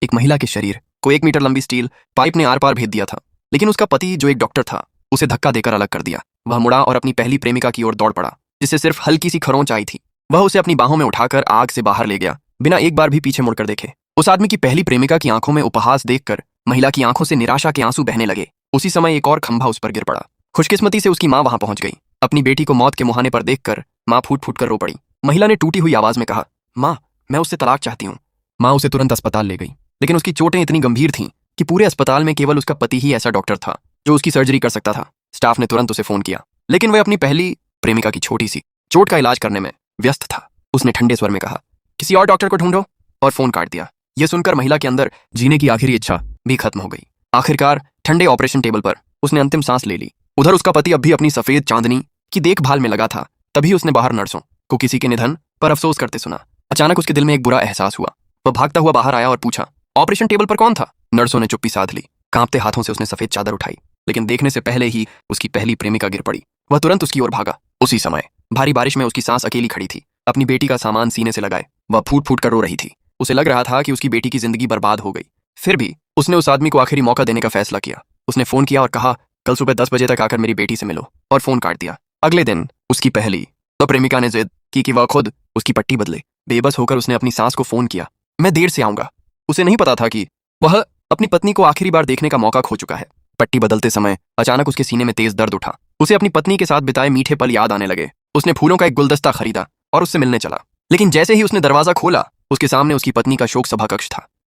एक महिला के शरीर को 1 मीटर लंबी स्टील पाइप ने आर पार भेद दिया था, लेकिन उसका पति जो एक डॉक्टर था उसे धक्का देकर अलग कर दिया। वह मुड़ा और अपनी पहली प्रेमिका की ओर दौड़ पड़ा, जिससे सिर्फ हल्की सी खरोंच आई थी। वह उसे अपनी बाहों में उठाकर आग से बाहर ले गया, बिना एक बार भी पीछे मुड़कर देखे। उस आदमी की पहली प्रेमिका की आंखों में उपहास देखकर महिला की आंखों से निराशा के आंसू बहने लगे। उसी समय एक और खंभा उस पर गिर पड़ा। खुशकिस्मती से उसकी माँ वहां पहुंच गई। अपनी बेटी को मौत के मुहाने पर देखकर माँ फूट फूट कर रो पड़ी। महिला ने टूटी हुई आवाज में कहा, माँ, मैं उससे तलाक चाहती हूँ। माँ उसे तुरंत अस्पताल ले गई, लेकिन उसकी चोटें इतनी गंभीर थीं कि पूरे अस्पताल में केवल उसका पति ही ऐसा डॉक्टर था जो उसकी सर्जरी कर सकता था। स्टाफ ने तुरंत उसे फोन किया, लेकिन वह अपनी पहली प्रेमिका की छोटी सी चोट का इलाज करने में व्यस्त था। उसने ठंडे स्वर में कहा, किसी और डॉक्टर को ढूंढो, और फोन काट दिया। यह सुनकर महिला के अंदर जीने की आखिरी इच्छा भी खत्म हो गई। आखिरकार ठंडे ऑपरेशन टेबल पर उसने अंतिम सांस ले ली। उधर उसका पति अब भी अपनी सफेद चांदनी की देखभाल में लगा था। तभी उसने बाहर नर्सों को किसी के निधन पर अफसोस करते सुना। अचानक उसके दिल में एक बुरा एहसास हुआ। वह भागता हुआ बाहर आया और पूछा, ऑपरेशन टेबल पर कौन था? नर्सों ने चुप्पी साध ली। कांपते हाथों से उसने सफेद चादर उठाई, लेकिन देखने से पहले ही उसकी पहली प्रेमिका गिर पड़ी। वह तुरंत उसकी ओर भागा। उसी समय भारी बारिश में उसकी सांस अकेली खड़ी थी, अपनी बेटी का सामान सीने से लगाए। वह फूट फूट कर रो रही थी। उसे लग रहा था कि उसकी बेटी की जिंदगी बर्बाद हो गई। फिर भी उसने उस आदमी को आखिरी मौका देने का फैसला किया। उसने फोन किया और कहा, कल सुबह 10 बजे तक आकर मेरी बेटी से मिलो, और फोन काट दिया। अगले दिन उसकी पहली प्रेमिका ने जिद की कि वह खुद उसकी पट्टी बदले। बेबस होकर उसने अपनी सास को फोन किया, मैं देर से आऊंगा। उसे नहीं पता था कि वह अपनी पत्नी को आखिरी बार देखने का मौका खो चुका है। पट्टी बदलते समय अचानक उसके सीने में तेज दर्द उठा। उसे अपनी पत्नी के साथ बिताए मीठे पल याद आने लगे। उसने फूलों का एक गुलदस्ता खरीदा और उससे मिलने चला, लेकिन जैसे ही उसने दरवाजा खोला, उसके सामने उसकी पत्नी का शोक सभा कक्ष था।